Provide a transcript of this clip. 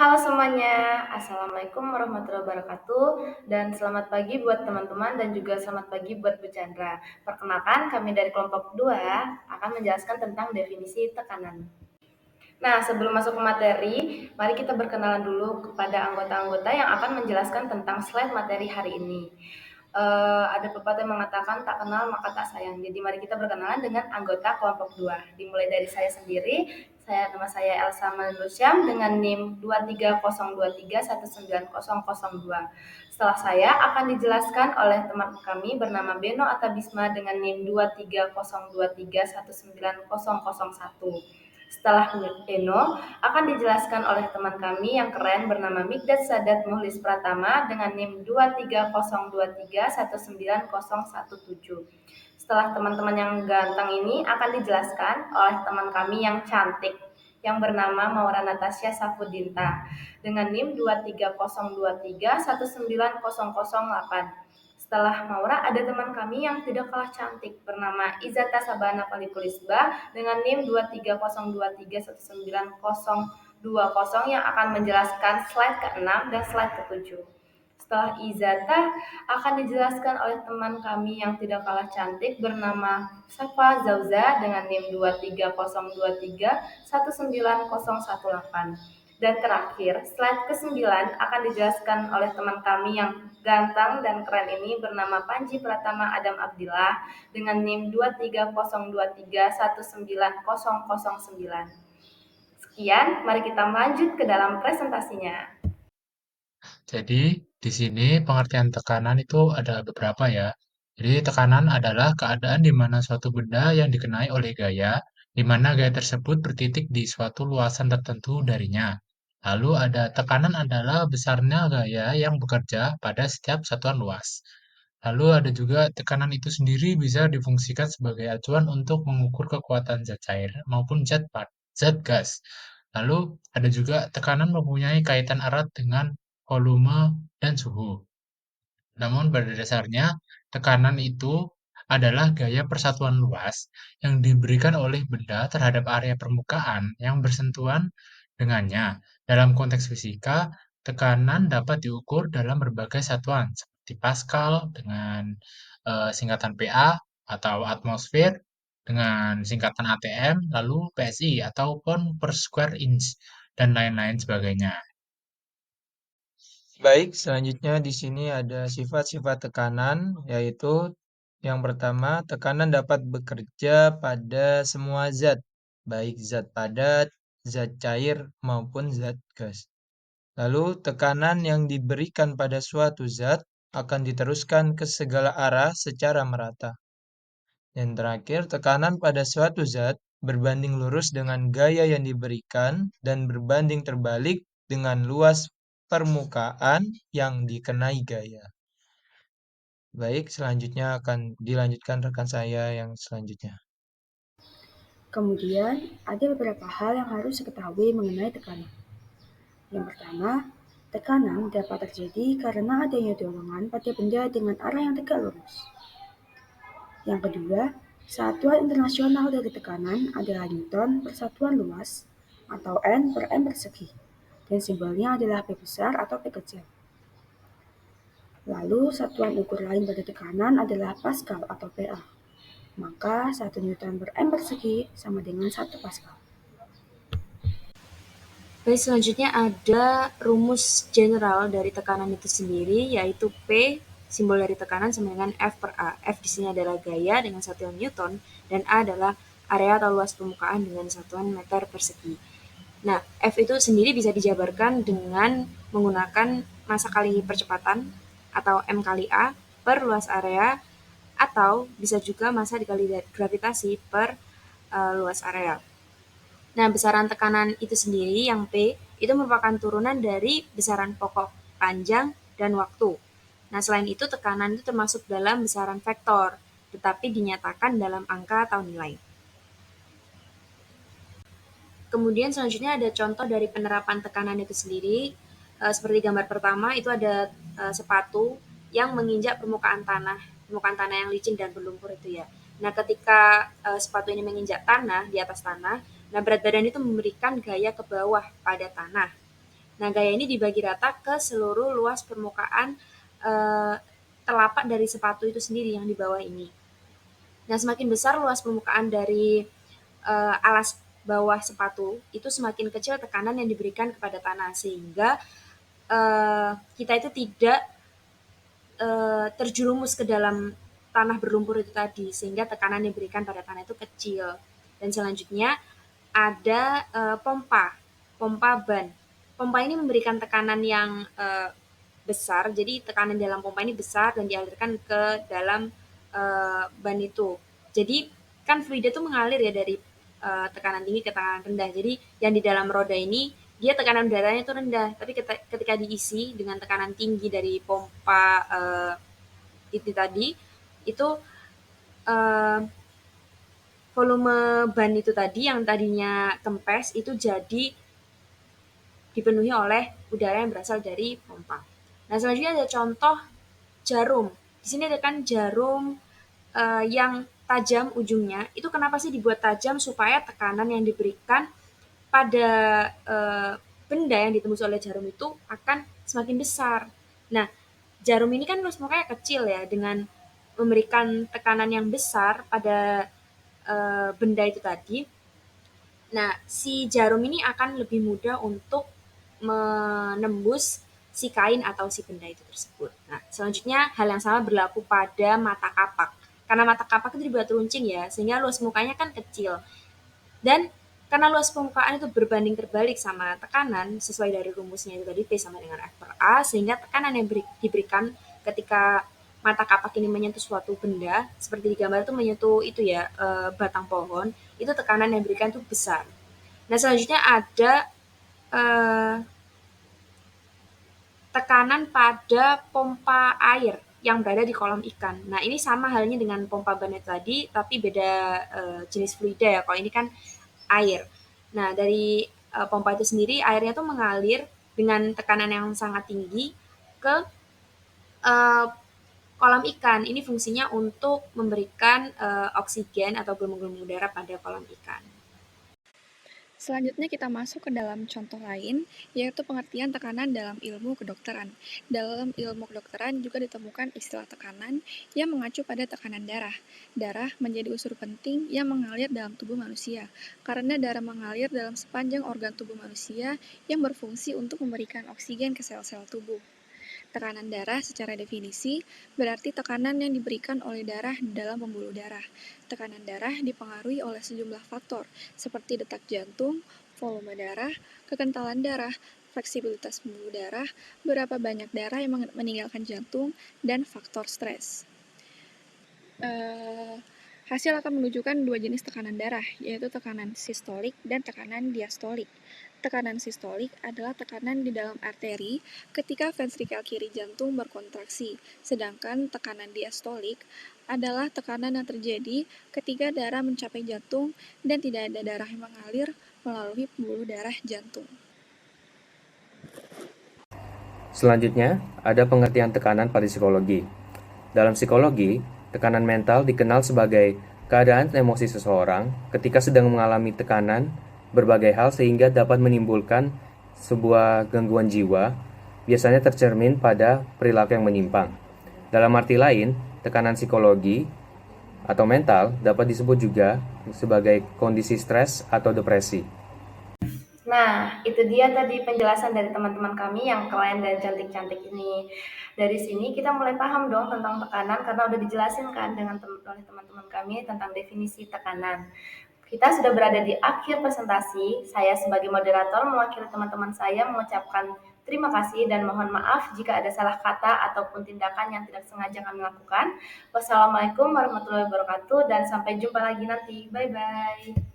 Halo semuanya, Assalamualaikum warahmatullahi wabarakatuh, dan selamat pagi buat teman-teman dan juga selamat pagi buat Bu Chandra. Perkenalkan, kami dari kelompok 2 akan menjelaskan tentang definisi tekanan. Nah, sebelum masuk ke materi, mari kita berkenalan dulu kepada anggota-anggota yang akan menjelaskan tentang slide materi hari ini. Ada pepatah yang mengatakan tak kenal maka tak sayang. Jadi mari kita berkenalan dengan anggota kelompok 2. Dimulai dari saya sendiri. Nama saya Elsa Manusyam dengan NIM 23023190002. Setelah saya akan dijelaskan oleh teman kami bernama Beno Atabisma dengan NIM 23023190001. Setelah Beno akan dijelaskan oleh teman kami yang keren bernama Mikdad Sadat Muhlis Pratama dengan NIM 23023190017. Setelah teman-teman yang ganteng ini akan dijelaskan oleh teman kami yang cantik yang bernama Maura Natasha Safudinta dengan NIM 23023190008. Setelah Maura ada teman kami yang tidak kalah cantik bernama Izata Sabana Palikulisba dengan NIM 23023190020 yang akan menjelaskan slide ke-6 dan slide ke-7. Setelah Izata akan dijelaskan oleh teman kami yang tidak kalah cantik bernama Safa Zauza dengan NIM 23023190018. Dan terakhir, slide ke-9 akan dijelaskan oleh teman kami yang ganteng dan keren ini bernama Panji Pratama Adam Abdillah dengan NIM 23023190009. Sekian, mari kita lanjut ke dalam presentasinya. Jadi, di sini pengertian tekanan itu ada beberapa ya. Jadi, tekanan adalah keadaan di mana suatu benda yang dikenai oleh gaya, di mana gaya tersebut bertitik di suatu luasan tertentu darinya. Lalu ada tekanan adalah besarnya gaya yang bekerja pada setiap satuan luas. Lalu ada juga tekanan itu sendiri bisa difungsikan sebagai acuan untuk mengukur kekuatan zat cair maupun zat gas. Lalu ada juga tekanan mempunyai kaitan erat dengan volume dan suhu. Namun pada dasarnya, tekanan itu adalah gaya persatuan luas yang diberikan oleh benda terhadap area permukaan yang bersentuhan dengannya. Dalam konteks fisika, tekanan dapat diukur dalam berbagai satuan seperti Pascal dengan singkatan PA atau atmosfer dengan singkatan ATM, lalu PSI atau pound per square inch dan lain-lain sebagainya. Baik, selanjutnya di sini ada sifat-sifat tekanan, yaitu yang pertama, tekanan dapat bekerja pada semua zat, baik zat padat, zat cair, maupun zat gas. Lalu, tekanan yang diberikan pada suatu zat akan diteruskan ke segala arah secara merata. Dan terakhir, tekanan pada suatu zat berbanding lurus dengan gaya yang diberikan dan berbanding terbalik dengan luas permukaan yang dikenai gaya. Baik, selanjutnya akan dilanjutkan rekan saya yang selanjutnya. Kemudian, ada beberapa hal yang harus diketahui mengenai tekanan. Yang pertama, tekanan dapat terjadi karena adanya dorongan pada benda dengan arah yang tegak lurus. Yang kedua, satuan internasional dari tekanan adalah Newton per satuan luas atau N per M persegi, dan simbolnya adalah P besar atau P kecil. Lalu, satuan ukur lain pada tekanan adalah Pascal atau PA. Maka 1 Newton per M persegi sama dengan 1 Pascal. Baik, selanjutnya ada rumus general dari tekanan itu sendiri, yaitu P, simbol dari tekanan sama dengan F per A. F di sini adalah gaya dengan satuan Newton, dan A adalah area atau luas permukaan dengan satuan meter persegi. Nah, F itu sendiri bisa dijabarkan dengan menggunakan massa kali percepatan atau M kali A per luas area, atau bisa juga massa dikali gravitasi per luas area. Nah, besaran tekanan itu sendiri yang P itu merupakan turunan dari besaran pokok panjang dan waktu. Nah, selain itu tekanan itu termasuk dalam besaran vektor, tetapi dinyatakan dalam angka atau nilai. Kemudian selanjutnya ada contoh dari penerapan tekanan itu sendiri. Seperti gambar pertama itu ada sepatu yang menginjak permukaan tanah yang licin dan berlumpur itu ya. Nah, ketika sepatu ini menginjak tanah di atas tanah, nah berat badan itu memberikan gaya ke bawah pada tanah. Nah, gaya ini dibagi rata ke seluruh luas permukaan telapak dari sepatu itu sendiri yang di bawah ini. Nah, semakin besar luas permukaan dari alas bawah sepatu, itu semakin kecil tekanan yang diberikan kepada tanah, sehingga kita itu tidak terjerumus ke dalam tanah berlumpur itu tadi, sehingga tekanan yang diberikan pada tanah itu kecil. Dan selanjutnya ada pompa ban. Pompa ini memberikan tekanan yang besar, jadi tekanan dalam pompa ini besar dan dialirkan ke dalam ban itu. Jadi kan fluida itu mengalir ya dari tekanan tinggi ke tekanan rendah. Jadi yang di dalam roda ini dia tekanan udaranya itu rendah, tapi ketika diisi dengan tekanan tinggi dari pompa itu tadi, itu volume ban itu tadi yang tadinya kempes itu jadi dipenuhi oleh udara yang berasal dari pompa. Nah, selanjutnya ada contoh jarum. Di sini ada kan jarum yang tajam ujungnya. Itu kenapa sih dibuat tajam? Supaya tekanan yang diberikan pada benda yang ditembus oleh jarum itu akan semakin besar. Nah, jarum ini kan luas permukaannya kecil ya, dengan memberikan tekanan yang besar pada benda itu tadi. Nah, si jarum ini akan lebih mudah untuk menembus si kain atau si benda itu tersebut. Nah, selanjutnya hal yang sama berlaku pada mata kapak. Karena mata kapak itu dibuat runcing ya, sehingga luas permukaannya kan kecil. Dan karena luas permukaan itu berbanding terbalik sama tekanan, sesuai dari rumusnya itu tadi P sama dengan F per A, sehingga tekanan yang diberikan ketika mata kapak ini menyentuh suatu benda, seperti di gambar itu menyentuh itu ya, batang pohon, itu tekanan yang diberikan itu besar. Nah, selanjutnya ada tekanan pada pompa air yang berada di kolam ikan. Nah, ini sama halnya dengan pompa ban tadi, tapi beda jenis fluida ya. Kalau ini kan air. Nah, dari pompa itu sendiri, airnya tuh mengalir dengan tekanan yang sangat tinggi ke uh, kolam ikan. Ini fungsinya untuk memberikan oksigen atau gelembung-gelembung udara pada kolam ikan. Selanjutnya kita masuk ke dalam contoh lain, yaitu pengertian tekanan dalam ilmu kedokteran. Dalam ilmu kedokteran juga ditemukan istilah tekanan yang mengacu pada tekanan darah. Darah menjadi unsur penting yang mengalir dalam tubuh manusia, karena darah mengalir dalam sepanjang organ tubuh manusia yang berfungsi untuk memberikan oksigen ke sel-sel tubuh. Tekanan darah secara definisi berarti tekanan yang diberikan oleh darah dalam pembuluh darah. Tekanan darah dipengaruhi oleh sejumlah faktor, seperti detak jantung, volume darah, kekentalan darah, fleksibilitas pembuluh darah, berapa banyak darah yang meninggalkan jantung, dan faktor stres. Hasil akan menunjukkan dua jenis tekanan darah, yaitu tekanan sistolik dan tekanan diastolik. Tekanan sistolik adalah tekanan di dalam arteri ketika ventrikel kiri jantung berkontraksi, sedangkan tekanan diastolik adalah tekanan yang terjadi ketika darah mencapai jantung dan tidak ada darah yang mengalir melalui pembuluh darah jantung. Selanjutnya, ada pengertian tekanan pada psikologi. Dalam psikologi, tekanan mental dikenal sebagai keadaan emosi seseorang ketika sedang mengalami tekanan berbagai hal sehingga dapat menimbulkan sebuah gangguan jiwa, biasanya tercermin pada perilaku yang menyimpang. Dalam arti lain, tekanan psikologi atau mental dapat disebut juga sebagai kondisi stres atau depresi. Nah, itu dia tadi penjelasan dari teman-teman kami yang keren dan cantik-cantik ini. Dari sini kita mulai paham dong tentang tekanan karena udah dijelasin kan oleh teman-teman kami tentang definisi tekanan. Kita sudah berada di akhir presentasi. Saya sebagai moderator mewakili teman-teman saya mengucapkan terima kasih dan mohon maaf jika ada salah kata ataupun tindakan yang tidak sengaja kami lakukan. Wassalamualaikum warahmatullahi wabarakatuh dan sampai jumpa lagi nanti. Bye-bye.